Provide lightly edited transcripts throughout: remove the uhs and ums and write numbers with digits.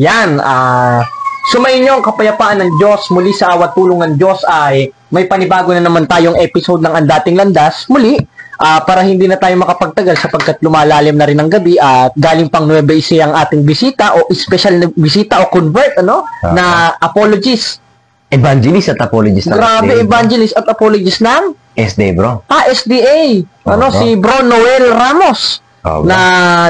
Yan, sumainyo ang kapayapaan ng Diyos. Muli sa awat tulong ng Diyos ay may panibago na naman tayong episode ng Ang Dating Landas. Muli, para hindi na tayo makapagtagal sapagkat lumalalim na rin ang gabi at galing pang Nueva Ecija ang ating bisita o special na bisita o convert, na apologist. Evangelist at apologist ng Grabe, SDA, evangelist at apologist ng SDA, bro. SDA. Bro. Si Bro Noel Ramos. Bro. Na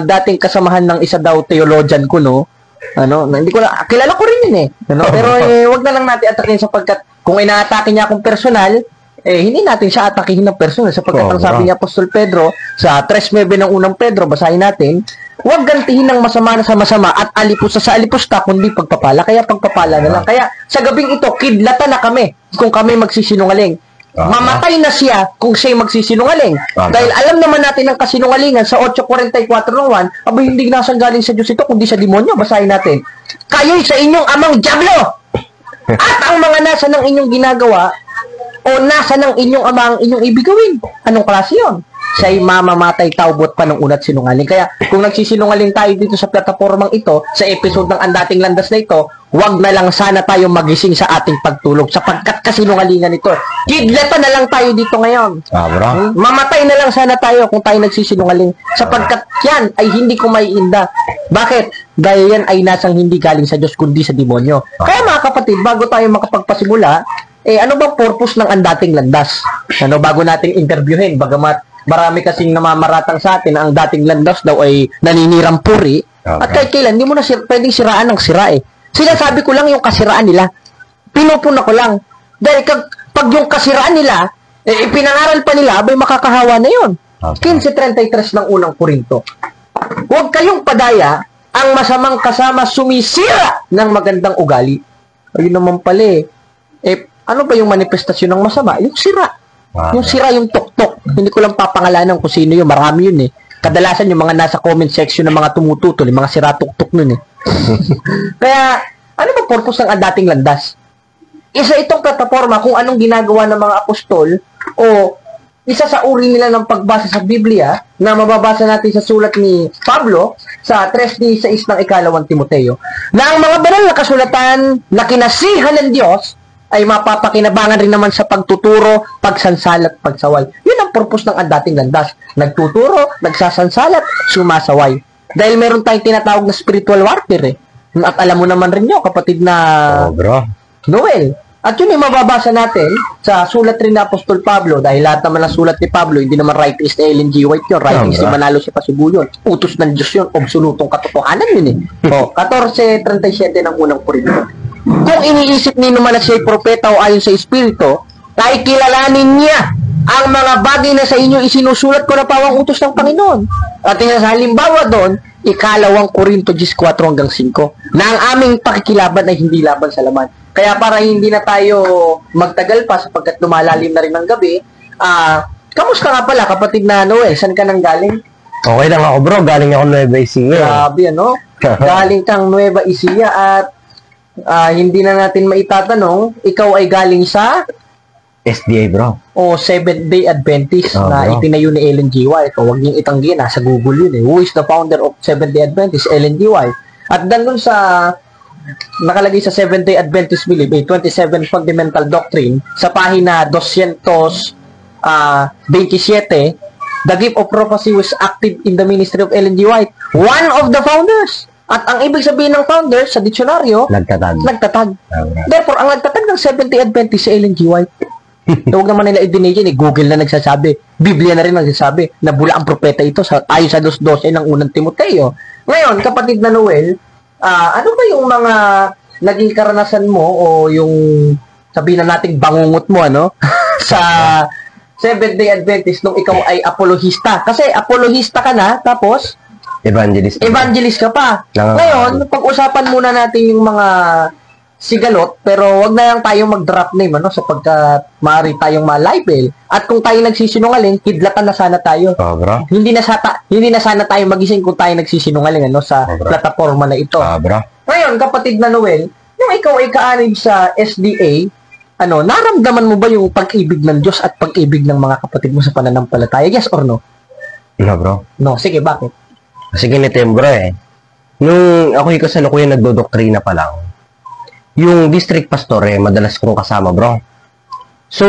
dating kasamahan ng isa daw theologian ko, no? Hindi ko na, kilala ko rin yun eh. Pero wag na lang natin atakin sapagkat kung inaatake niya akong personal, hindi natin siya atakihin ng personal sapagkat ang sabi ni Apostol Pedro sa 3:9 ng unang Pedro, basahin natin, huwag gantihin ng masama na sa masama at alipusta sa alipusta kundi pagpapala. Kaya pagpapala na lang. Kaya sa gabing ito, kidlatan na kami kung kami magsisinungaling. Mamatay na siya kung siya'y magsisinungaling. Dahil alam naman natin ang kasinungalingan sa 8:44 ng 1, abay hindi nasang galing sa Diyos ito kundi sa demonyo. Basahin natin. Kayo'y sa inyong amang dyablo! At ang mga nasa ng inyong ginagawa o nasa ng inyong ama ang inyong ibig gawin. Anong klase yun? Siya'y mamamatay taubot pa ng unat sinungaling. Kaya kung nagsisinungaling tayo dito sa platapormang ito, sa episode ng Ang Dating Landas na ito, wag na lang sana tayo magising sa ating pagtulog sapagkat kasinungalingan ito. Kidlatan na lang tayo dito ngayon. Bro. Mamatay na lang sana tayo kung tayo nagsisinungaling sapagkat yan ay hindi ko maiinda. Bakit? Dahil yan ay nasang hindi galing sa Diyos kundi sa demonyo. Kaya mga kapatid, bago tayo makapagpasimula, ano bang purpose ng Ang Dating Landas? Bago nating interviewin, bagamat marami kasing namamaratang sa atin na ang dating landas daw ay naninirang puri. At kahit kailan, hindi mo na pwedeng siraan ng sira eh. Sinasabi ko lang yung kasiraan nila. Pinupuna ko lang. Dahil pag yung kasiraan nila, ipinangaral pa nila, abay makakahawa na yun. 15:33 ng unang Korinto. Huwag kayong padaya, ang masamang kasama sumisira ng magandang ugali. Ayun naman pala ano ba yung manifestasyon ng masama? Yung sira. Yung sira, yung tuktok. Hindi ko lang papangalanan kung sino yun. Marami yun eh. Kadalasan yung mga nasa comment section ng mga tumututol, yung mga sira tuktok nun eh. Kaya, ano ba purpose ng Ang Dating Landas? Isa itong plataforma kung anong ginagawa ng mga apostol o isa sa uri nila ng pagbasa sa Biblia na mababasa natin sa sulat ni Pablo sa 3:16 ng ikalawang Timoteo na ang mga banal na kasulatan na kinasihan ng Diyos ay mapapakinabangan rin naman sa pagtuturo, pagsansalat, pagsaway. Yun ang purpose ng Ang Dating Landas. Nagtuturo, nagsasansalat, sumasaway. Dahil meron tayong tinatawag na spiritual warfare eh. At alam mo naman rin nyo, kapatid na Noel. At yun yung mababasa natin sa sulat rin na Apostol Pablo. Dahil lahat naman ng sulat ni Pablo, hindi naman writings ni Ellen G. White yun. Writings ni Manalo si Pasibu yun. Utos ng Diyos yun. Absolutong katotohanan yun eh. 14:37 ng unang Korinto. Kung iniisip ni naman na siya'y propeta o ayon sa Espiritu, ay kilalanin niya ang mga bagay na sa inyo isinusulat ko na pawang utos ng Panginoon. At sa halimbawa doon, ikalawang Korinto 14:5, na ang aming pakikilaban ay hindi laban sa laman. Kaya para hindi na tayo magtagal pa sapagkat lumalalim na rin ng gabi, kamusta nga pala kapatid na saan ka nang galing? Okay lang ako, bro. Galing ako Nueva Ecija. Grabe, galing kang Nueva Ecija at hindi na natin maitatanong, ikaw ay galing sa SDA, bro. O Seventh-day Adventist na itinayo ni Ellen G. White. O huwag niyong itanggi, nasa Google yun eh. Who is the founder of Seventh-day Adventist? Ellen G. White. At doon sa nakalagay sa Seventh-day Adventist Belief, 27 Fundamental Doctrine, sa pahina 227, the gift of prophecy was active in the ministry of Ellen G. White. One of the founders. At ang ibig sabihin ng founder sa diksyonaryo, nagtatag. Therefore, ang nagtatag ng Seventh-day Adventist si Ellen G. White. Huwag naman nila i-deny Google na nagsasabi. Biblia na rin nagsasabi na bula ang propeta ito ayon sa 2:12 ng unang Timoteo. Ngayon, kapatid na Noel, ano ba yung mga naging karanasan mo o yung sabihin na nating bangungot mo sa Seventh-day Adventist nung ikaw ay apologista? Kasi apologista ka na, tapos Evangelist ka pa. Ngayon, pag-usapan muna natin yung mga sigalot, pero wag na lang tayong mag-drop name, sapagkat maaari tayong ma-libel. At kung tayo nagsisinungaling, kidlatan na sana tayo. Hindi na sana tayo magising kung tayo nagsisinungaling, sa plataforma na ito. Ngayon, kapatid na Noel, yung ikaw ay kaanib sa SDA, naramdaman mo ba yung pag-ibig ng Diyos at pag-ibig ng mga kapatid mo sa pananampalataya? Yes or no? No, bro. No, sige, bakit? Kasi ganito yung bro Nung ako'y kasalukuyan nagdodoktrina pa lang, yung district pastor madalas kong kasama, bro. So,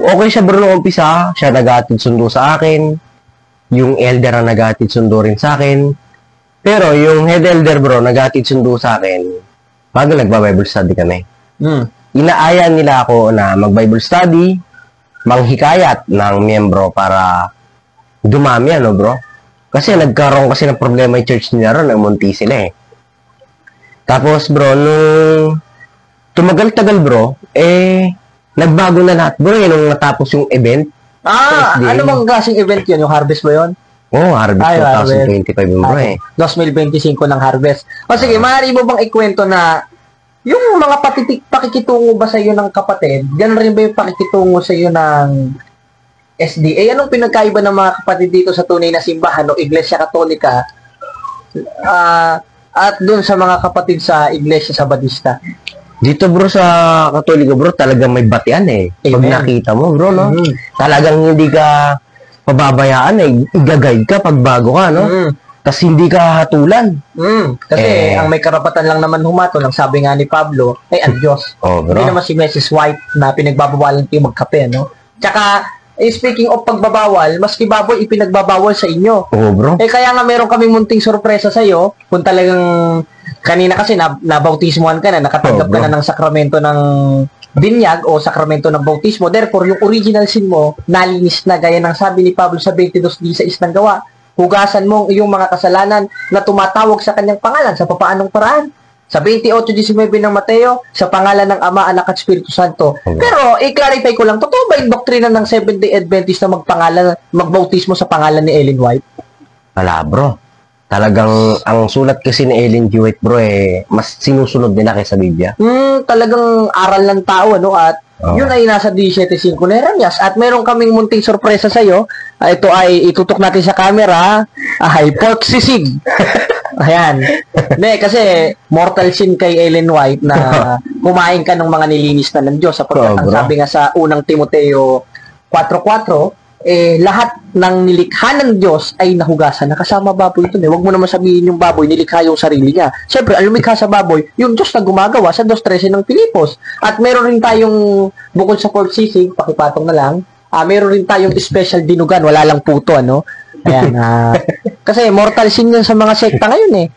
okay siya, bro, nung umpisa. Siya nag-aatid sundo sa akin. Yung elder ang nag-aatid sundo rin sa akin. Pero yung head elder, bro, nag-aatid sundo sa akin bago nagba-Bible study kami. Inaaya nila ako na mag-Bible study, manghikayat ng miyembro para dumami, ano, bro? Kasi nagkaroon kasi ng problema yung church nila ron, munti sila eh. Tapos, bro, nung tumagal-tagal, bro, nagbago na lahat, bro, nung natapos yung event. Ano bang klaseng event yun? Yung harvest ba yun? Harvest Ay, 2025 yun, bro, 2025 ng harvest. O sige, maaari mo bang ikwento na yung mga pakikitungo ba sa iyo ng kapatid, gano'n rin ba yung pakikitungo sa iyo ng SDA? Anong pinagkaiba ng mga kapatid dito sa tunay na simbahan o Iglesia Katolika at doon sa mga kapatid sa Iglesia Sabadista? Dito, bro, sa Katoliko, bro, talagang may batian eh. Pag Amen. nakita mo, bro, no? Talagang hindi ka pababayaan eh. Igagay ka pag bago ka, no? Tapos hindi ka hatulan. Kasi ang may karapatan lang naman humato, ang sabi nga ni Pablo, ay ang Diyos. Bro. Hindi naman si Mrs. White na pinagbabawalan kayo magkape, no? Tsaka, speaking of pagbabawal, maski baboy ipinagbabawal sa inyo. Bro. Kaya nga meron kaming munting sorpresa sa iyo kung talagang kanina kasi nabautismohan ka na, nakatanggap ka na ng sakramento ng binyag o sakramento ng bautismo. Therefore, yung original sin mo, nalinis na gaya ng sabi ni Pablo sa 22:16 ng gawa. Hugasan mo ang iyong mga kasalanan na tumatawag sa kanyang pangalan sa papaanong paraan. Sa 28:19 ng Mateo, sa pangalan ng Ama, Anak at Espiritu Santo. Pero, i-clarify ko lang, totoo ba yung doktrina ng Seventh-day Adventist na magbautismo sa pangalan ni Ellen White? Wala, bro. Talagang, ang sulat kasi ni Ellen G. White, bro, mas sinusunod nila kaysa Biblia. Talagang aral ng tao, ano? At yun ay nasa 17.5 na Jeremias. At meron kaming munting sorpresa sa'yo. Ito ay itutok natin sa camera. Pork sisig. Ayan. Kasi mortal sin kay Ellen White na kumain ka ng mga nilinis na ng Diyos. Sapagkat ang sabi nga sa unang Timoteo 4:4, lahat ng nilikha ng Diyos ay nahugasan. Nakasama baboy ito. Huwag mo naman sabihin yung baboy, nilikha yung sarili niya. Siyempre, ang lumikha sa baboy, yung Diyos na gumagawa sa 2:13 ng Pilipos. At meron rin tayong, bukod sa pork sisig, pakipatong na lang, meron rin tayong special dinugan, wala lang puto, ano? Ayan, kasi mortal sin yan sa mga sekta ngayon eh.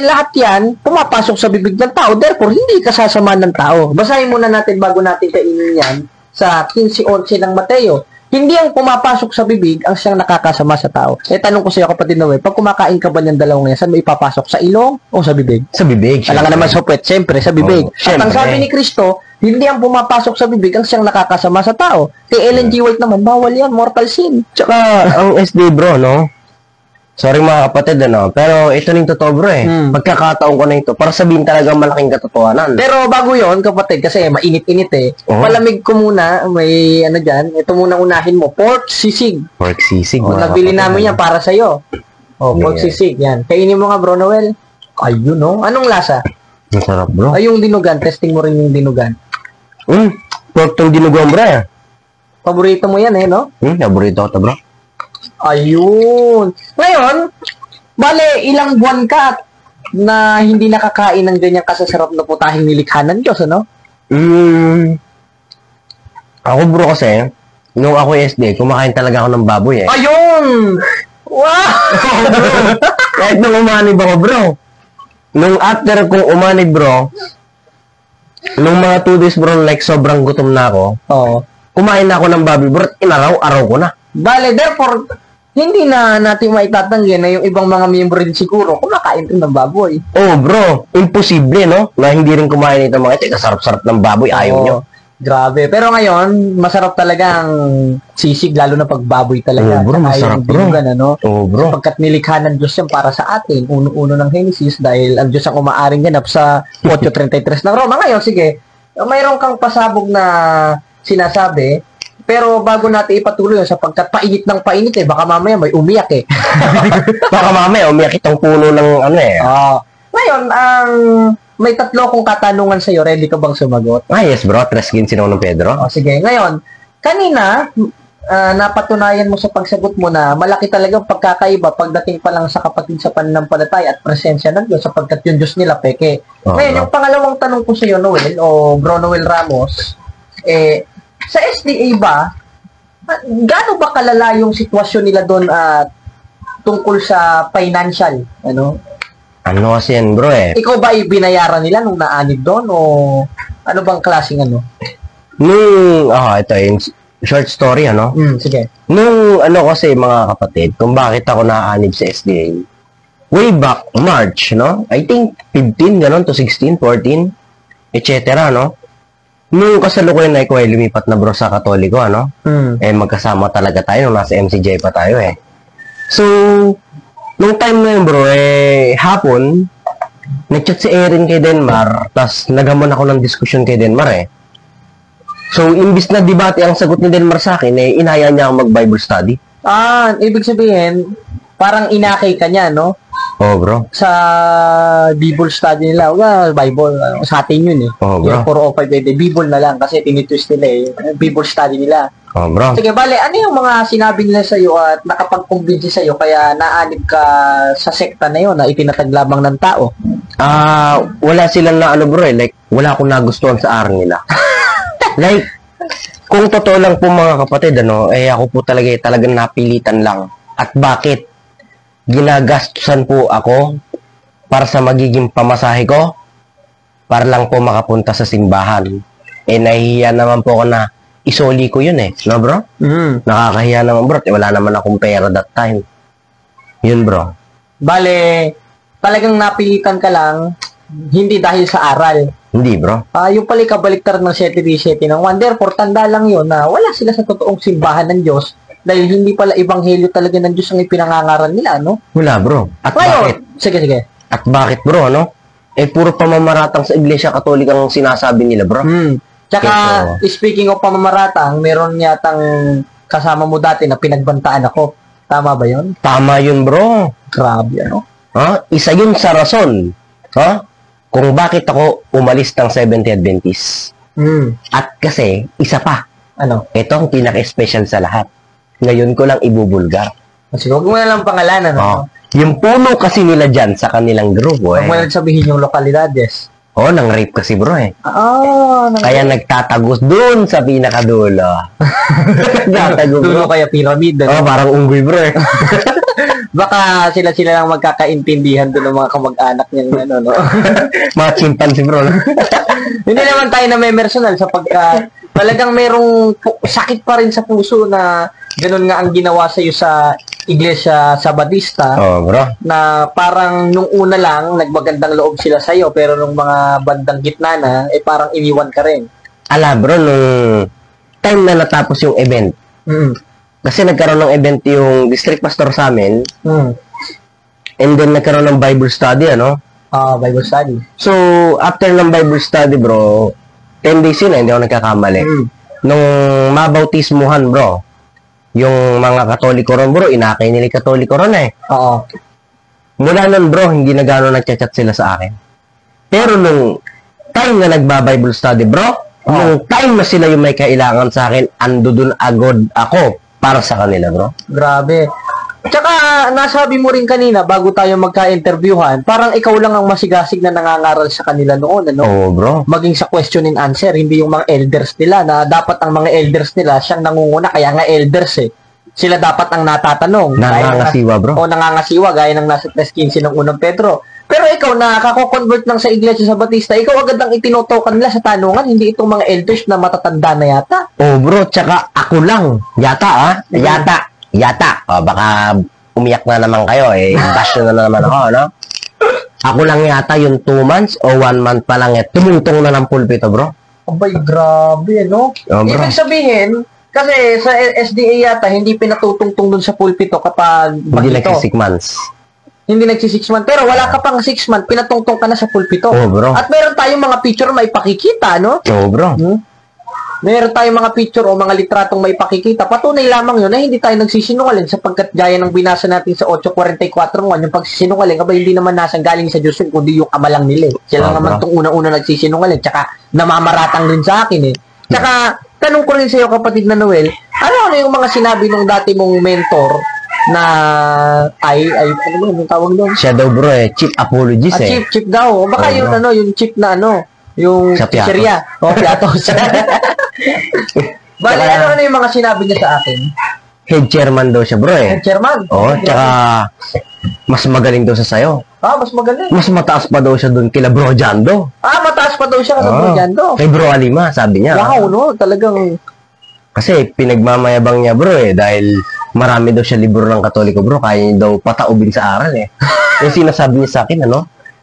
Lahat yan, pumapasok sa bibig ng tao, therefore, hindi kasasama ng tao. Basahin muna natin bago natin kainin yan sa 15:11 ng Mateo. Hindi ang pumapasok sa bibig ang siyang nakakasama sa tao. Tanong ko sa iyo, kapatid Noel, pag kumakain ka ba ng dalawang yan, saan mo ipapasok? Sa ilong o sa bibig? Sa bibig. Alam nga naman sa puwet, siyempre, sa bibig. At ang Syempre. sabi ni Kristo, hindi ang pumapasok sa bibig ang siyang nakakasama sa tao. Kay Ellen G. White naman, bawal yan, mortal sin. Tsaka, ang SD, bro, no? Sorry mga kapatid, ano? Pero ito ning totoo, bro, Pagkakataon ko na ito para sabihin talaga malaking katotohanan. Pero bago yon, kapatid, kasi mainit-init palamig ko muna, may ano dyan, ito muna unahin mo, pork sisig. Pork sisig, Nabili namin yan para sa'yo. Pork sisig, yan. Kainin mo nga, bro Noel. Ayun, no? Anong lasa? Masarap, bro. Ay, yung dinugan. Testing mo rin yung dinugan. Pork tong dinuguan, bro, Paborito mo yan, no? Paborito ko to, bro. Ayun. Ngayon, bale, ilang buwan ka na hindi nakakain ng ganyang kasasarap na putahing nilikha ng Diyos, ano? Ako, bro, kasi, nung ako SD, kumakain talaga ako ng baboy, Ayun! Wow! Kahit nung umanib ako, bro. Nung after kong umanib, bro, nung mga 2 days, bro, like sobrang gutom na ako, kumain na ako ng baboy, bro, inaraw-araw ko na. Bale, therefore, hindi na natin maitatanggi na yung ibang mga miyembro rin siguro kumakain rin ng baboy. Bro, imposible, no? Na hindi rin kumain ito mga ito. Kasarap-sarap ng baboy, ayaw nyo. Grabe. Pero ngayon, masarap talaga ang sisig, lalo na pag baboy talaga. Bro, masarap, bro. Ano? Bro. Sapagkat nilikha ng Diyos yan para sa atin. Uno-uno ng Genesis dahil ang Diyos ang umaaring ganap sa 8:33 ng Roma. Ngayon, sige, mayroon kang pasabog na sinasabi. Pero bago natin ipatuloy yun, sapagkat painit ng painit baka mamaya may umiyak Baka mamaya umiyak itong puno ng ano Ngayon, may 3 kong katanungan sa iyo. Ready ka bang sumagot? Yes, bro. 3:15 ng Pedro. Sige. Ngayon, kanina, napatunayan mo sa pagsagot mo na malaki talagang pagkakaiba pagdating pa lang sa kapatid sa pananampalataya at presensya ng Diyos sapagkat yung Diyos nila peke. Ngayon, yung pangalawang tanong ko sa iyo, Noel, o Bro Noel Ramos, sa SDA ba, gaano ba kalala yung sitwasyon nila doon tungkol sa financial? Ano kasi yan, bro Ikaw ba ay binayaran nila nung naanib doon o ano bang klaseng ano? Ito yung short story, Sige. Nung kasi mga kapatid, kung bakit ako naanib sa SDA, way back March, I think 15, ganon to 16, 14, etc., Nung kasalukuyan na ikaw ay lumipat na bro sa Katoliko, magkasama talaga tayo nung nasa MCJ pa tayo So, nung time na yun bro, hapon, nag-chat si Erin kay Denmar, tas naghamon ako ng diskusyon kay Denmar So, imbis na debate ang sagot ni Denmar sa akin, inaya niya ako mag-Bible study. Ibig sabihin, parang inakay ka niya, no? Oo, bro. Sa Bible study nila, Bible, sa atin yun Oo, bro. Yung 405, Bible na lang kasi tinitwist nila Bible study nila. Oo, bro. Sige, bale, ano yung mga sinabi nila sa'yo at nakapag-convince sa'yo kaya naanib ka sa sekta na yun na itinataglamang ng tao? Wala silang na bro like, wala akong nagustuhan sa aral nila. Like, kung totoo lang po mga kapatid, ako po talagang napilitan lang. At bakit? Ginagastusan po ako para sa magiging pamasahe ko para lang po makapunta sa simbahan. Nahihiya naman po ako na isoli ko yun no bro? Nakakahiya naman bro, wala naman akong pera that time. Yun bro. Bale, talagang napilitan ka lang, hindi dahil sa aral. Hindi bro. Yung pala kabaliktaran ng 7-7 ng 1. Therefore, tanda lang yun na wala sila sa totoong simbahan ng Diyos dahil hindi pala ebanghelyo talaga ng Diyos ang ipinangangaral nila, Wala bro. At bakit? Sige. At bakit bro, puro pamamaratang sa Iglesia Katolika ang sinasabi nila bro. Tsaka, speaking of pamamaratang, meron yatang kasama mo dati na pinagbantaan ako. Tama ba yun? Tama yun bro. Grabe, Isa yun sa rason. Kung bakit ako umalis ng Seventh-day Adventist. At kasi, isa pa. Ano? Ito ang pinaka-special sa lahat. Ngayon ko lang ibubulgar. Sige, huwag mo na lang pangalanan. Yung puno kasi nila dyan sa kanilang grupo Huwag mo na sabihin yung lokalidades. nang rape kasi bro Kaya Nang nagtatagos dun sa pinakadulo. Nagtatago bro. Dulo kaya pyramid. Parang unggoy bro Baka sila lang magkakaintindihan doon ng mga kamag-anak niya Mga chimpanzee bro Hindi naman tayo na may personal sapagkat talagang merong sakit pa rin sa puso na ganun nga ang ginawa sa iyo sa Iglesia Sabadista. Bro. Na parang nung una lang nagmagandang loob sila sa iyo pero nung mga bandang gitna na parang iniwan ka rin. Bro, nung time na natapos yung event. Kasi nagkaroon ng event yung district pastor sa amin. And then nagkaroon ng Bible study, Bible study. So, after ng Bible study, bro, 10 days yun hindi ako nagkakamali. Nung mabautismuhan, bro, yung mga Katoliko ron, bro, inakay nila yung Katoliko ron Oo. Mula nun, bro, hindi na gano'n nagchat-chat sila sa akin. Pero nung time na nagba-Bible study, bro, nung time na sila yung may kailangan sa akin, ando dun agad ako para sa kanila, bro. Grabe. Tsaka, nasabi mo rin kanina, bago tayo magka-interviewhan, parang ikaw lang ang masigasig na nangangaral sa kanila noon, Oo, bro. Maging sa question and answer, hindi yung mga elders nila, na dapat ang mga elders nila, siyang nangunguna, kaya nga elders Sila dapat ang natatanong. Nangangasiwa, bro. Nangangasiwa, gaya ng nasa 3:15 ng unang Pedro. Pero ikaw, nakako-convert lang sa Iglesia Sabadista, ikaw agad ang itinutokan nila sa tanungan, hindi itong mga elders na matatanda na yata. Bro, tsaka ako lang. Yata. Baka umiyak na naman kayo, bash na naman ako, Ako lang yata yung 2 months o 1 month pa lang, tumutong na ng pulpito, bro. Abay, grabe, Bro. Ibig sabihin, kasi sa SDA yata, hindi pinatutungtong dun sa pulpito kapag Hindi nag-6 months. Hindi nagsi-6 months. Pero wala ka pang 6 months, pinatungtong ka na sa pulpito. Bro. At meron tayong mga picture may pakikita, Bro. Meron tayong mga picture o mga litratong may pakikita. Patunay lamang yun na hindi tayo nagsisinungaling sapagkat gaya ng binasa natin sa 8:44 yung pagsisinungaling, hindi naman nasang galing sa Diyos kundi yung ama lang nila. Sila naman itong una-una nagsisinungaling. Tsaka namamaratang rin sa akin Tsaka, tanong ko rin sa iyo kapatid na Noel, Ano yung mga sinabi nung dati mong mentor na ano ba yung tawag doon? Siya daw bro chief apologist Chief daw. Baka yung bro. yung chief na yung Sa Piatos. pizzeria. Piatos. Bale, ano yung mga sinabi niya sa akin? Head chairman daw siya bro Chairman. tsaka mas magaling daw sa sayo. Mas magaling. Mas mataas pa daw siya doon kila bro Jando. Mataas pa daw siya sa Brojando. Kay bro Alima, sabi niya. Wow, no? Talagang... Kasi pinagmamayabang niya bro dahil marami daw siya libro ng Katoliko bro, kaya niya daw pataubin sa aral Yung sinasabi niya sa akin,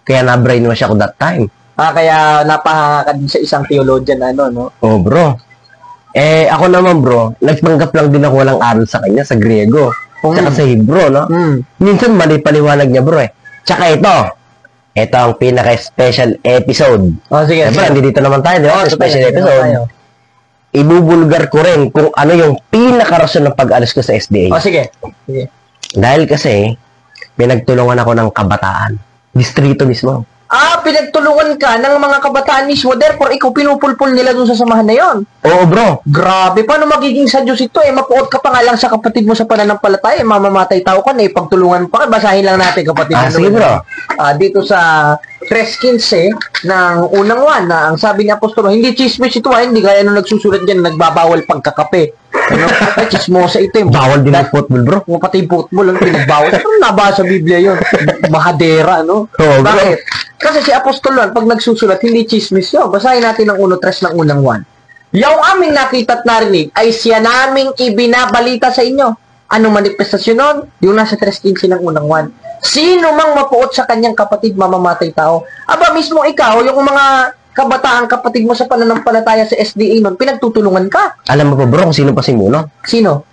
kaya na-brainwash ako that time. Kaya napahanga ka din sa isang theologian no? Oh bro. Ako naman bro, nagpanggap lang din ako walang aral sa kanya sa Griego. Tsaka sa Hebrew, no? Minsan mali paliwanag niya bro Tsaka ito ang pinaka-special episode. Sige. Siyempre, dito naman tayo, di ba? Special episode. Ibubulgar ko rin kung ano yung pinaka-rason ng pag-alis ko sa SDA. Sige. Dahil kasi, pinagtulungan ako ng kabataan. Distrito mismo. Pinagtulungan ka ng mga kabataan mismo. Therefore, ikaw pinupulpul nila dun sa samahan na yon. Oo, bro. Grabe, paano magiging sa Diyos ito? Mapuot ka pa nga lang sa kapatid mo sa pananampalataya. Mamamatay tao ka na, pagtulungan pa ka. Basahin lang natin, kapatid. Sige, bro. Dito sa 3:15 ng unang 1, na ang sabi ni Apostolo, hindi chismis ito, hindi kaya nung nagsusulat dyan, nagbabawal pagkakape. Chismosa ito. Bawal din ang football, bro. Pati football, pinagbawal. Ano nabasa sa Biblia yun? Mahadera, Oo, bro. Bakit? Kasi si Apostol pag nagsusulat, hindi chismis yun. Basahin natin ang 1:3 ng unang 1. Yung aming nakita at narinig ay siya naming ibinabalita sa inyo. Anong manifestasyon nun? Yung nasa 3:15 ng unang 1. Sino mang mapuot sa kanyang kapatid, mamamatay tao. Mismo ikaw, yung mga kabataan kapatid mo sa pananampalataya sa SDA nun, pinagtutulungan ka. Alam mo pa, bro, kung sino pa si Muno? Sino?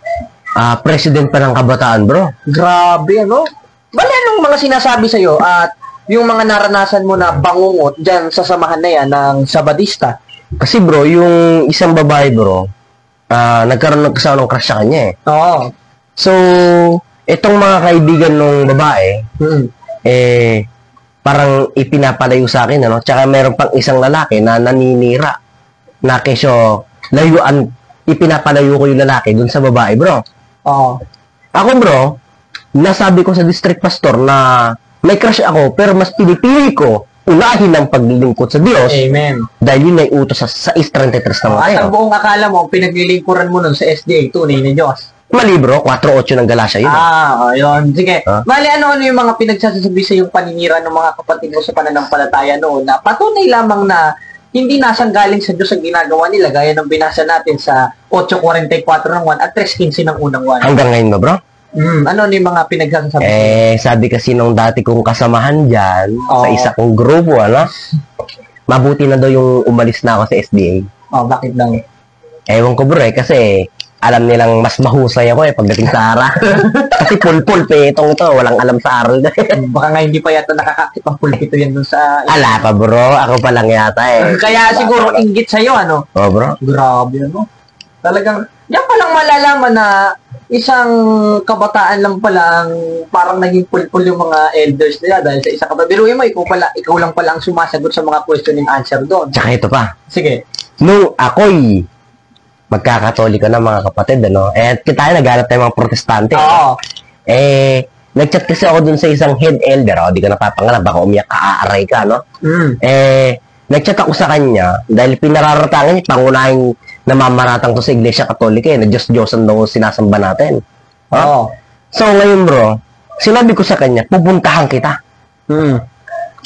President pa ng kabataan, bro. Grabe, Bale, anong mga sinasabi sa'yo at yung mga naranasan mo na bangungot dyan sa samahan na yan ng Sabadista? Kasi, bro, yung isang babae, bro, nagkaroon ng kasama ng crush sa kanya Oo. So, itong mga kaibigan ng babae, parang ipinapalayo sa akin, Tsaka meron pang isang lalaki na naninira na kesyo ipinapalayo ko yung lalaki dun sa babae, bro. Oo. Ako, bro, nasabi ko sa district pastor na may crush ako, pero mas pinipili ko unahin ang paglilingkod sa Diyos. Amen. Dahil yun ay utos sa 6:33 na At ang buong akala mo, pinaglilingkuran mo nun sa SDA, tunay na Diyos. Mali, bro. 4:8 ng Galacia yun. Yun. Sige. Bali, ano yung mga pinagsasabi sa yung paninira ng mga kapatid mo sa pananampalataya noon na patunay lamang na hindi nasang galing sa Diyos ang ginagawa nila, gaya ng binasa natin sa 8:44 ng 1 at 3:15 ng unang 1. Hanggang ngayon ba, bro? Ano yung mga pinagsasabi? Sabi kasi nung dati kong kasamahan dyan, sa isa kong grupo, mabuti na daw yung umalis na ako sa SDA. Bakit lang? Ewan ko, bro, kasi alam nilang mas mahusay ako pagdating sa aral. Kasi pulpul itong ito, walang alam sa aral. Baka nga hindi pa yata nakakakit ang pulpito yan dun sa... Ala pa, bro. Ako pa lang yata Kaya siguro inggit sa'yo, Oo, bro. Grabe, Talagang, yan palang malalaman na isang kabataan lang pala ang parang naging pulpul yung mga elders nila dahil sa isang kabataan. Biruin mo, ikaw lang pala ang sumasagot sa mga question and answer doon. Tsaka ito pa. Sige. Nung ako'y magkakatoliko na mga kapatid, tayo naghanap tayo mga protestante. Oo. Nag-chat kasi ako dun sa isang head elder. Di ka napapangalap, baka umiyak ka, aaray ka, nag-chat ako sa kanya dahil pinararatangan niya, pangunahing namamaratang to sa Iglesia Katolika na Diyos-Diyosan daw sinasamba natin. Oo. So ngayon, bro, sinabi ko sa kanya, pupuntahan kita.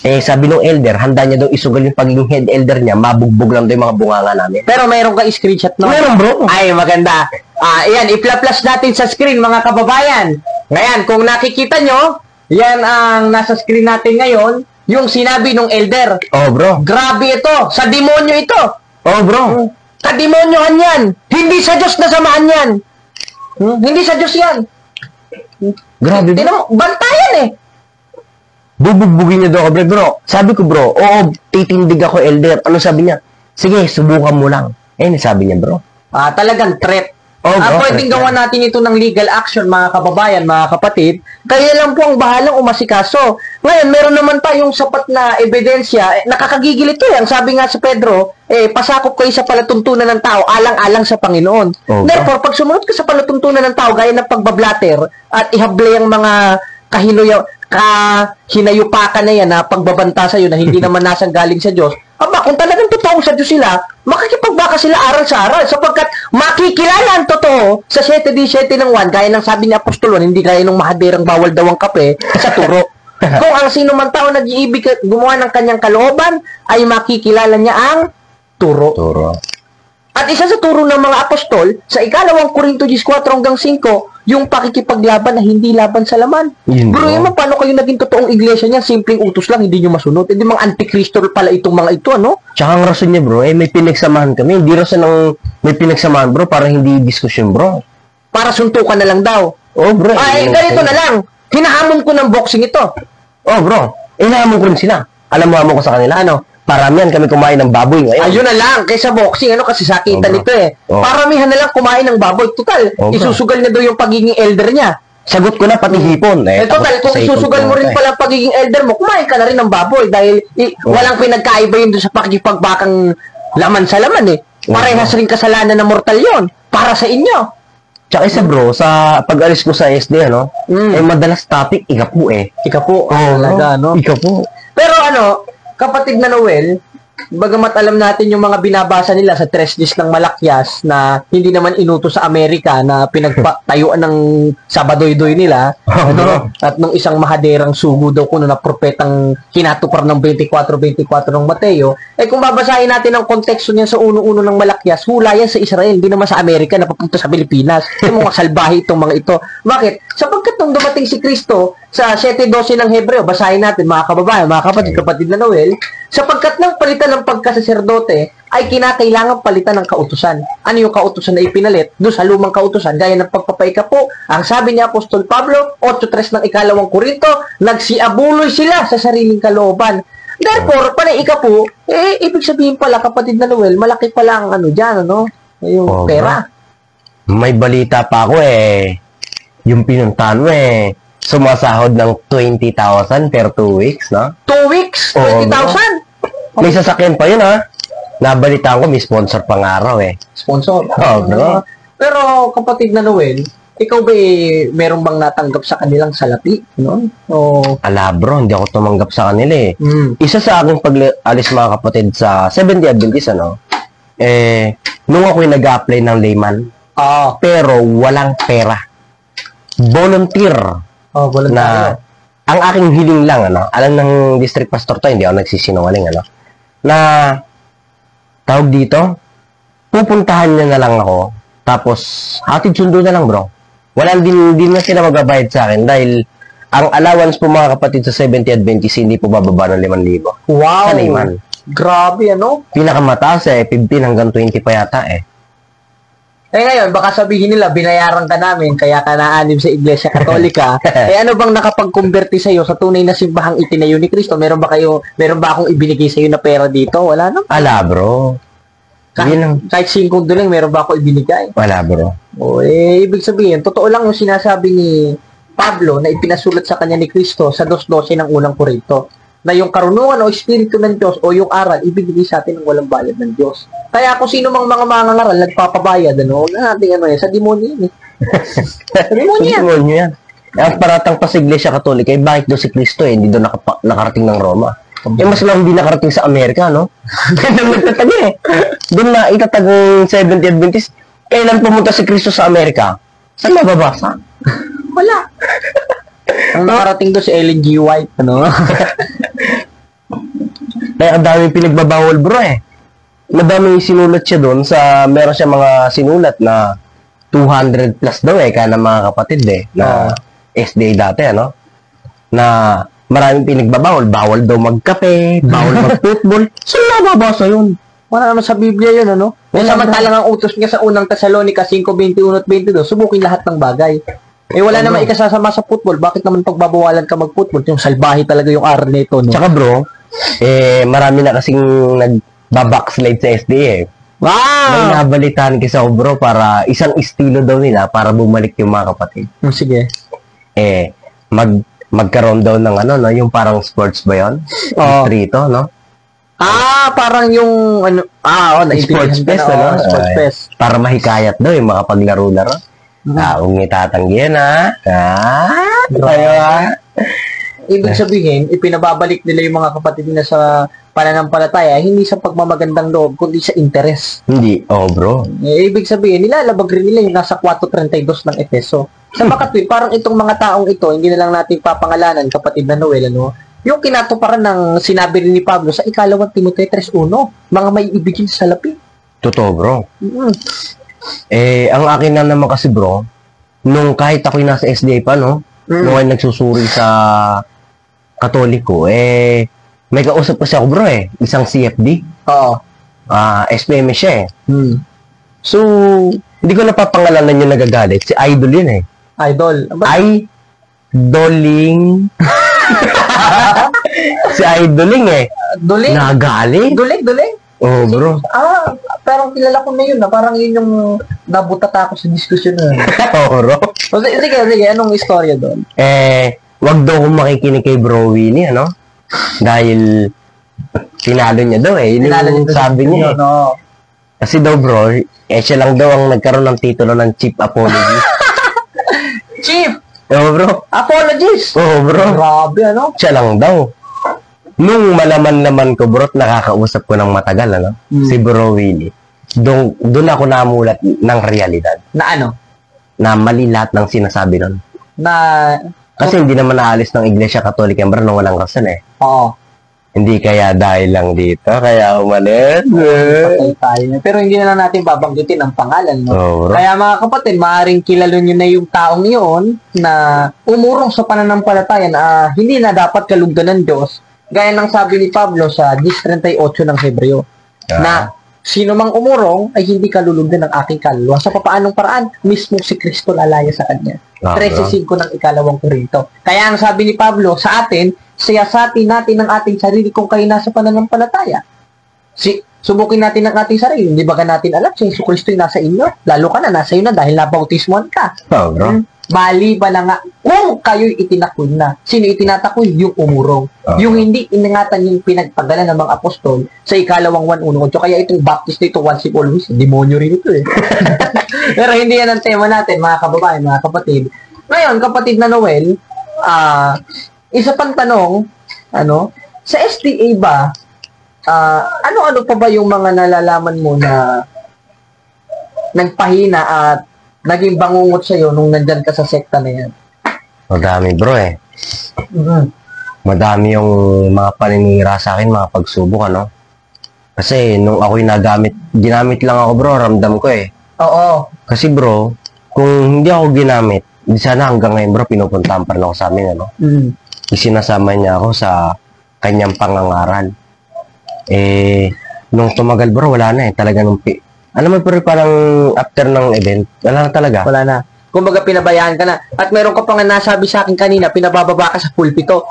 Sabi ng elder, handa niya daw isugal yung pagiging head elder niya, mabugbog lang daw yung mga bunganga namin. Pero mayroon ka screenshot no? Meron, bro. Ay, maganda. Ayan, i-flash natin sa screen, mga kababayan. Ngayon, kung nakikita nyo, yan ang nasa screen natin ngayon, yung sinabi ng elder. Oh, bro. Grabe ito. Sa demonyo ito. Oh, bro. Sa demonyohan yan. Hindi sa Diyos na samahan yan. Hindi sa Diyos yan. Grabe, bro. Tinan mo, bantayan Bubugbugin niya daw ako, bro. Sabi ko, bro, oo, titindig ako, elder. Ano sabi niya? Sige, subukan mo lang. Sabi niya, bro. Talagang threat. Oh, bro, Pwedeng correct gawa natin ito ng legal action, mga kababayan, mga kapatid. Kaya lang po ang bahalang umasikaso. Ngayon, meron naman tayong sapat na ebidensya. Nakakagigil ito. Ang sabi nga sa Pedro, pasakop kayo sa palatuntunan ng tao, alang-alang sa Panginoon. Oh, Therefore, pag sumunod ka sa palatuntunan ng tao, gaya ng pagbablatter at ihable ang mga kahinayupakan na yan na pagbabanta sa'yo na hindi naman nasang galing sa Diyos, kung talagang totoo sa Diyos sila, makikipagbaka sila aral sa aral sapagkat makikilala ang totoo sa 7:17 ng 1, gaya ng sabi ni Apostol 1, hindi gaya ng mahaderang bawal daw ang kape sa turo. Kung ang sino man tao nag-iibig gumawa ng kanyang kalooban, ay makikilala niya ang turo. At isa sa turo ng mga apostol, sa 2 Korinto 4:5, yung pakikipaglaban na hindi laban sa laman. Bro, mo, paano kayo naging totoong iglesia niya? Simpleng utos lang, hindi nyo masunod. Hindi mga antikristo pala itong mga ito, ano? Tsaka ang rason niya, bro, may pinagsamahan kami. Hindi rason ng may pinagsamahan, bro, para hindi diskusyon, bro. Para suntukan na lang daw. Oh, bro. Ganito na lang. Hinahamon ko ng boxing ito. Oh, bro. Hinahamon ko rin sila. Alam mo ko sa kanila, ano? Paramihan kami kumain ng baboy ngayon. Ayun na lang, kaysa boxing, kasi sakitan nito Paramihan na lang kumain ng baboy. Total, isusugal na daw yung pagiging elder niya. Sagot ko na, pati hipon. Total, kung isusugal mo rin pala pagiging elder mo, kumain ka na rin ng baboy dahil walang pinagkaiba yun doon sa pakikipagbakang laman sa laman Parehas rin kasalanan na mortal yon para sa inyo. Tsaka isa, bro, sa pag-alis ko sa SD, madalas topic, ikapu. Ikapu, talaga, Ikapu. Pero kapatid na Noel, bagamat alam natin yung mga binabasa nila sa Tresdes ng Malakyas na hindi naman inutos sa Amerika na pinagtayuan ng sabadoy-doy nila, at nung isang mahaderang sugo daw kuno na propetang kinatupar ng 24:24 ng Mateo, kung babasahin natin ang konteksto niyan sa 1:1 ng Malakyas, hula yan sa Israel, hindi naman sa Amerika na papunta sa Pilipinas. Yung mga salbahe itong mga ito. Bakit? Sapagkat nung dumating si Kristo sa 7:12 ng Hebreo, basahin natin mga kababayan, mga kapatid na Noel, sapagkat ng palitan ng pagkasaserdote ay kinakailangan palitan ng kautusan. Ano yung kautusan na ipinalit? Doon sa lumang kautusan, gaya ng pagpapaikapo, ang sabi ni Apostol Pablo, 8:3 ng 2 Korinto, nagsiabuloy sila sa sariling kalooban. Therefore, ikapo, ibig sabihin pala, kapatid na Noel, malaki pala ang dyan, yung pera. May balita pa ako yung pinuntahan mo sumasahod ng 20,000 per 2 weeks, no? 2 weeks? 20,000? May sasakyan pa yun, ha? Nabalitaan ko, may sponsor pang araw, Sponsor? No? Pero, kapatid na Noel, ikaw ba meron bang natanggap sa kanilang salapi? Ala, bro, hindi ako tumanggap sa kanila, Isa sa aking pag-alis, mga kapatid, sa Seventh-day Adventist, nung ako'y nag-apply ng layman, pero walang pera. Volunteer. Na ang aking hiling lang, alam ng district pastor to, hindi ako nagsisinungaling, na tawag dito, pupuntahan niya na lang ako, tapos hatid sundo na lang, bro. Wala din na sila magbabayad sa akin dahil ang allowance po, mga kapatid, sa 70 Adventist hindi po bababa ng 5,000. Wow! Sa layman. Grabe, Pinakamataas 15 hanggang 20 pa yata ngayon, baka sabihin nila, binayaran ka namin, kaya ka naanim sa Iglesia Katolika. Ano bang nakapag-converti sa'yo sa tunay na simbahang itinayo ni Kristo? Meron ba akong ibinigay sa'yo na pera dito? Wala naman. Ala, bro. Kahit 5 doling, meron ba ako ibinigay? Wala, bro. Ibig sabihin, totoo lang yung sinasabi ni Pablo na ipinasulat sa kanya ni Kristo sa 2:12 ng 1 Korinto. Na yung karunungan o espiritu ng Diyos o yung aral, ibigay sa atin ng walang bayad ng Diyos. Kaya kung sino mang mga mangangaral, nagpapabayad, natin sa demonyo yun Sa demonyo yan. Ang paratang pa sa Iglesia Katolika, bakit doon si Kristo hindi doon nakarating ng Roma? Mas lang hindi nakarating sa Amerika, no? Doon nagtatag Doon na itatag ng Seventh Adventist. Kailan pumunta si Kristo sa Amerika? Saan mababasa? Wala. Ang nakarating doon si Ellen G. White, Kaya ang daming pinagbabawal, bro, Madaming sinulat siya doon meron siya mga sinulat na 200 plus daw kaya ng mga kapatid na SDA dati, na maraming pinagbabawal. Bawal daw magkape, bawal mag-football. Saan nababasa yun? Wala naman sa Biblia yun, Samantalang ang utos niya sa unang Thessalonica 5:21 at 22, subukin lahat ng bagay. Wala naman ikasasama sa football. Bakit naman pagbabawalan ka mag-football? Yung salbahe talaga yung aral nito, Tsaka, bro, marami na kasing nagbabackslide sa SDA, May Wow! nabalitaan kasi ako, bro, para isang estilo daw nila para bumalik yung mga kapatid. Sige. Magkaroon daw ng ano, no? Yung parang sports ba yun? Oo. Distrito, no? Parang yung, Sports fest, ano? Sports fest. Para mahikayat daw yung mga paglaro-laro. Huwag niyo tatanggihan, ha? Kayo, ha? Ibig sabihin, ipinababalik nila yung mga kapatid nila sa pananampalataya, hindi sa pagmamagandang loob, kundi sa interes. Hindi. Bro. Ibig sabihin, nilalabag rin nila yung nasa 4.32 ng Efeso. Sa makatwid, parang itong mga taong ito, hindi na lang natin papangalanan, kapatid na Noel, ano? Yung kinatuparan ng sinabi rin ni Pablo sa ikalawang Timoteo 3:1, mga may ibigin sa salapi. Totoo, bro. Ang akin na naman kasi, bro, nung kahit ako'y nasa SDA pa, no? Nung ay nagsusuri sa Katoliko, may kausap kasi ako, bro, isang CFD. Oo. SPM siya, So, hindi ko napapangalanan yung nagagalit. Si Idol yun, Idol. Idoling. Si Idoling, Duling? Nagalit? Duling? Bro. Parang kilala ko na yun, parang yun yung nabutata ako sa diskusyon na. Bro. Sige, anong istorya doon? Wag daw kong makikinig kay Bro Winnie, ano? Dahil tinalo niya daw, Yun yung sabi niya, No. Kasi daw, bro, siya lang daw ang nagkaroon ng titulo ng Chief Apology. Chief! Bro. Apologies! Bro. Grabe, ano? Siya lang daw. Nung malaman-laman ko, bro, nakakausap ko ng matagal, ano? Si Bro Willie. Doon ako namulat ng realidad. Na ano? Na mali lahat ng sinasabi nun. Na... Kasi hindi naman naalis ng Iglesia Katolika, bro, nung walang rason, Oo. Hindi kaya dahil lang dito, kaya umalis. Patay tayo na. Pero hindi na lang natin babanggitin ang pangalan, no? Bro. Kaya mga kapatid, maaaring kilala nyo na yung taong yun na umurong sa pananampalataya na hindi na dapat kalugdan ng Diyos. Gaya ng sabi ni Pablo sa 10:38 ng Hebreo, na sino mang umurong ay hindi kalulugdan ng aking kaluluwa. Sa papaanong paraan, mismo si Kristo lalaya sa kanya. 13:5 ng ikalawang Korinto. Kaya ang sabi ni Pablo sa atin, siyasatin natin ang ating sarili kung kayo nasa pananampalataya. Subukin natin ang ating sarili. Hindi ba ka natin alam si Yesu Kristo yung nasa inyo? Lalo ka na, nasa iyo na dahil nabautismuhan ka. Bro. Bali ba na nga, kung kayo'y itinakoy na, sino itinatakoy? Yung umurong. Yung hindi iningatan yung pinagpagala ng mga apostol sa ikalawang 1:1. Kaya itong baptist nito, once and always, demonyo rin ito Pero hindi yan ang tema natin, mga kababayan, mga kapatid. Ngayon, kapatid na Noel, isa pang tanong, sa SDA ba, ano-ano pa ba yung mga nalalaman mo na nagpahina at naging bangungot sa'yo nung nandyan ka sa sekta na yan? Madami, bro, Madami yung mga paninira sa akin, mga pagsubok, Kasi nung ako'y ginamit lang ako, bro, ramdam ko, Oo. Kasi, bro, kung hindi ako ginamit, di sana hanggang ngayon, bro, pinupuntahan pa rin ako sa amin, Isinasama niya ako sa kanyang pangangaral. Nung tumagal, bro, wala na, talaga alam mo, pero parang after ng event, wala na talaga. Wala na. Kumbaga, pinabayaan ka na. At meron ka pa nga nasabi sa akin kanina, pinabababa ka sa pulpito.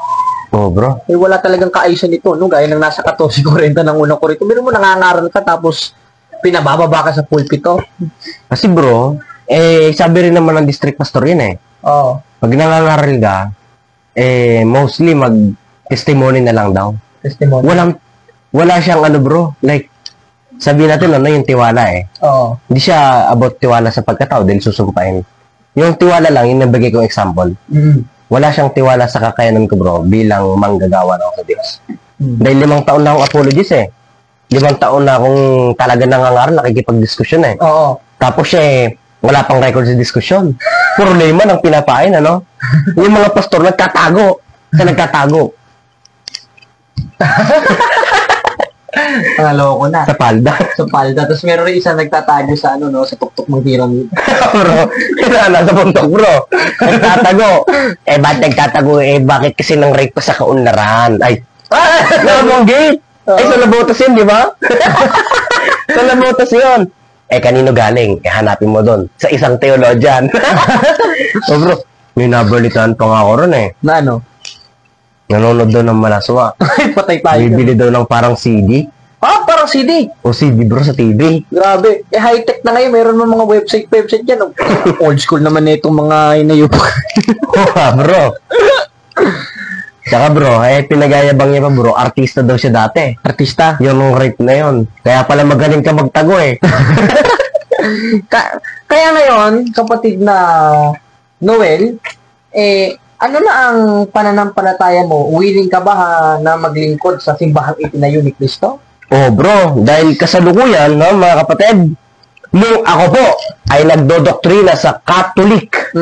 Bro. Wala talagang kaayusan nito, no? Gaya ng nasa 14:40 ng unang Korinto. Meron mo nangangaral ka, tapos pinabababa ka sa pulpito. Kasi, bro, sabi rin naman ng district pastor yun, Oo. Pag nangangaral ka, mostly mag-testimony na lang daw. Testimony. Wala siyang bro, like, sabihin natin, yung tiwala, Oo. Hindi siya about tiwala sa pagkatao dahil susumpahin. Yung tiwala lang, yung nabigay kong example. Wala siyang tiwala sa kakayanan ko, bro, bilang manggagawa na ako sa Diyos. Dahil 5 taon na akong apologies, 5 taon na akong talaga nangangaral, nakikipag-diskusyon, Oo. Tapos siya, wala pang record sa diskusyon. Puro layman ang pinapain, Yung mga pastor, nagtatago. Naloko na. Sa palda. Sa palda. Tapos meron rin isang nagtatago sa sa tuktok ng pyramid. Bro, nasa puntok, bro. Nagtatago. Ba't nagtatago? Bakit kasi nang rape pa sa kaunlaran? Ay, namang gate. Sa Labotas yun, di ba? Sa Labotas yun. Kanino galing? Hanapin mo doon. Sa isang theologian. Bro, may nabalitaan pa nga ako ron, Na ano? Nanonood daw ng Malaswa. Patay tayo. Bibili daw ng parang CD. Parang CD. O CD bro sa TV. Grabe. High-tech na ngayon. Meron mga website dyan. Oh. Old school naman na itong mga inayup. Bro. Tsaka bro, pinagayabang niya pa bro, artista daw siya dati. Artista. Yung rate na yun. Kaya pala magaling ka magtago eh. Kaya ngayon, kapatid na Noel, ano na ang pananampalataya mo? Willing ka ba na maglingkod sa simbahang itinayo ni Kristo? Oh bro, dahil kasalukuyan, no, mga kapatid, nung ako po ay nagdodoktrina sa Catholic,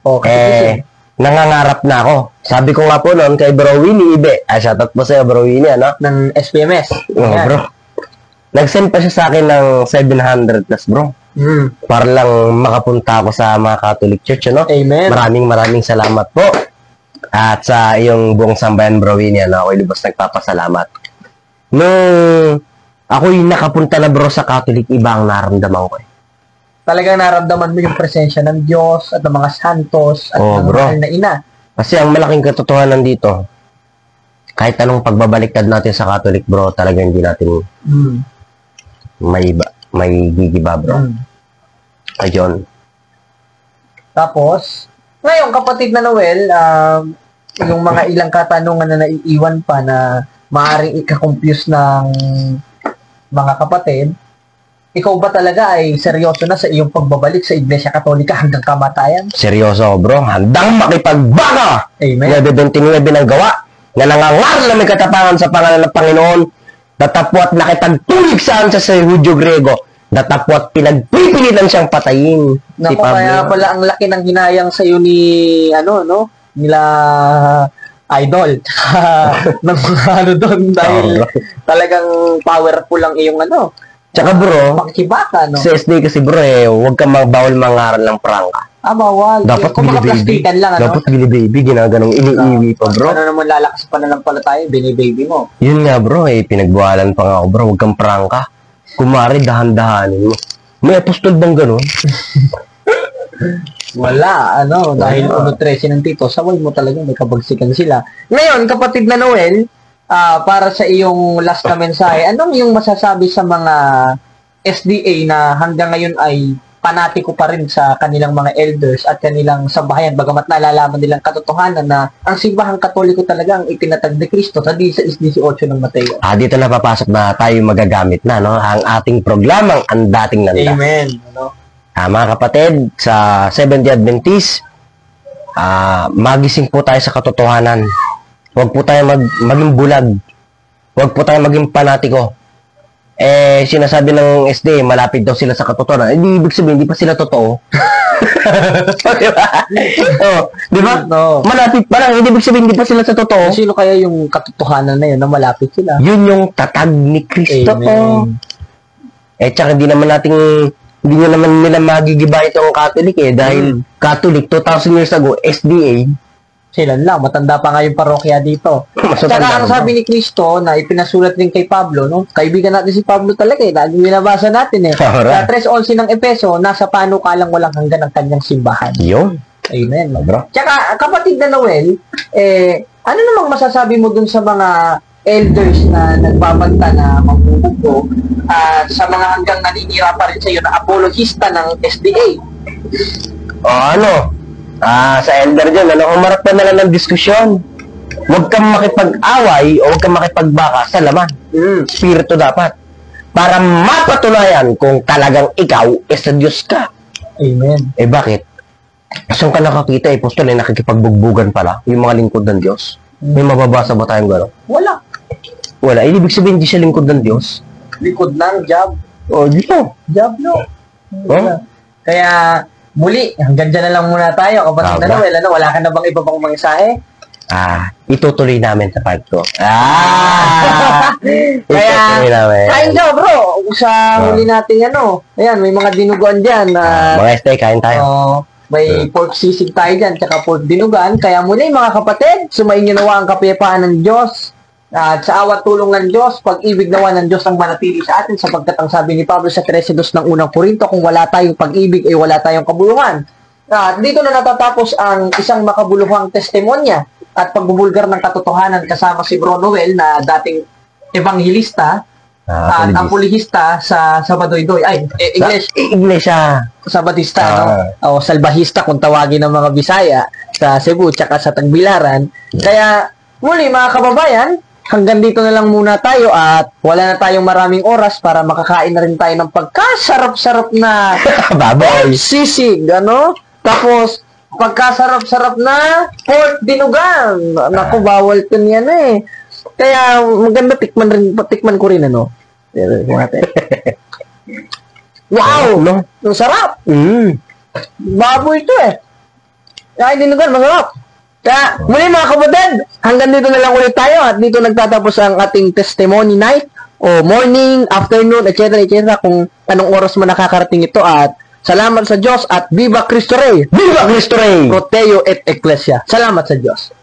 Okay. nangangarap na ako. Sabi ko nga po noon kay Bro Winnie Ibe, shoutout po sa'yo Bro Winnie, ano? Ng SPMS. Oh, bro. Nag-send pa siya sa akin ng 700 plus bro. Para lang makapunta ako sa mga Catholic Church, ano? Amen. Maraming salamat po. At sa iyong buong sambayan Bro Winnie, ano? Ako'y lubos nagpapasalamat. Nung ako'y nakapunta na bro sa Catholic, iba ang naramdaman ko. Talagang naramdaman mo yung presensya ng Diyos at ng mga santos at ng bro. mahal na ina. Kasi ang malaking katotohanan dito, kahit anong pagbabaliktad natin sa Catholic bro, talagang hindi natin may gigiba bro. Ayun. Tapos, ngayon kapatid na Noel, yung mga ilang katanungan na naiiwan pa na maaaring ika-confuse ng mga kapatid, ikaw ba talaga ay seryoso na sa iyong pagbabalik sa Iglesia Katolika hanggang kamatayan? Seryoso bro, handang makipagbaka! Amen. 29 ng gawa, na nangangaral na may katapangan sa pangalan ng Panginoon, datapwat nakipagtulig saan sa Hudyo Grego, datapwat pinagpipilitan siyang patayin. Naku, kaya pala ang laki ng hinayang sa iyo ni, nila idol. ng mga doon dahil talagang powerful lang iyong Tsaka bro, makikibaka, no? sa SD kasi bro huwag kang bawal mangaral ng prangka. Bawal. Dapat Kung mga bili-baby. plastikan lang, Dapat bili-baby, ginaganong iniiwi pa bro. Ano naman lalakas pa na lang pala tayo, bini-baby mo. Yun nga bro, pinagbawalan pa nga ako bro, huwag kang prangka. Kumari, dahan-dahanin mo. May apostol bang ganun? Wala, dahil 1.13 ng tito, saway mo talaga, may kabagsikan sila. Ngayon, kapatid na Noel, para sa iyong last na mensahe, anong yung masasabi sa mga SDA na hanggang ngayon ay panatiko pa rin sa kanilang mga elders at kanilang sambahayan, bagamat nalalaman nilang katotohanan na ang simbahang Katoliko talaga ang itinatag ni Kristo sa 16:18 ng Mateo. Dito na papasok na tayo magagamit na, no? Ang ating programang Ang Dating Landas. Amen. Mga kapatid, sa Seventh-day Adventist, magising po tayo sa katotohanan. Huwag po tayo maging bulag. Huwag po tayo maging panatiko. Sinasabi ng SD, malapit daw sila sa katotohanan. Hindi ibig sabihin, hindi pa sila totoo. Diba? Diba? No. Malapit pa lang, hindi ibig sabihin, hindi pa sila sa totoo. Sino kaya yung katotohanan na yun na malapit sila? Yun yung tatag ni Kristo. Amen. Tsaka hindi nyo naman nila magigiba itong Catholic dahil Catholic 2,000 years ago, SDA, sila lang, matanda pa nga yung parokya dito. Tsaka ang sabi ni Kristo na ipinasulat din kay Pablo, kaibigan natin si Pablo talaga laging binabasa natin Sa 3:11 ng Epeso, nasa panukalang walang hanggan ang kanyang simbahan. Yun. Amen. Bro. Tsaka kapatid na Noel, ano namang masasabi mo dun sa mga elders na nagbabanta na mambubugo sa mga hanggang naninira pa rin sa iyo na apologista ng SDA? Sa elder dyan, umarap ka na lang ng diskusyon. Huwag kang makipag-away o huwag kang makipagbaka sa laman. Spirito dapat. Para mapatunayan kung talagang ikaw sa Diyos ka. Amen. Bakit? Saan ka nakakita, apostol, nakikipagbugbuggan pala yung mga lingkod ng Diyos? May mababasa ba tayong gano'n? Wala. Wala. Ibig sabihin, hindi siya lingkod ng Diyos. Likod ng job. Dito. Diablo. Kaya, muli, hanggang dyan na lang muna tayo. Kapatid na Noel, wala ka na bang iba pang mensahe? Itutuloy namin sa part ko. Kaya, itutuloy namin. kain ka bro. Sa huli natin ayan, may mga dinuguan dyan. Mga stay, kain tayo. May pork sisig tayo dyan, tsaka pork dinugan. Kaya muli mga kapatid, sumayin nyo nawa ang kapayapaan ng Diyos. At sa awat tulong ng Diyos, pag-ibig nawa ng Diyos ang manatili sa atin, sapagkat ang sabi ni Pablo sa 13:2 ng unang Korinto, kung wala tayong pag-ibig ay wala tayong kabuluhan. At dito na natatapos ang isang makabuluhang testimonya at pagbubulgar ng katotohanan kasama si Bro Noel na dating evangelista At ang pulihista sa Sabadoy-Doy. Ay, English. Iglesia. Sabatista, no? O salbahista kung tawagin ng mga Bisaya sa Cebu tsaka sa Tagbilaran. Kaya, muli mga kababayan, hanggang dito na lang muna tayo at wala na tayong maraming oras para makakain na rin tayo ng pagkasarap-sarap na Baboy. sisig, ano? Tapos, pagkasarap-sarap na pork dinugan. Naku, bawal ko niyan eh. Kaya, maganda tikman ko rin, ano? Wow! No? Ang sarap! Mm. Baboy ito eh. Ay, dinugan, masarap. Kaya, muli mga kapatid, hanggang dito na lang ulit tayo at dito nagtatapos ang ating testimony night o morning, afternoon, etc. kung anong oras mo nakakarating ito at salamat sa Diyos at Viva Cristo Rey! Viva Cristo Rey! Proteo et Ecclesia. Salamat sa Diyos.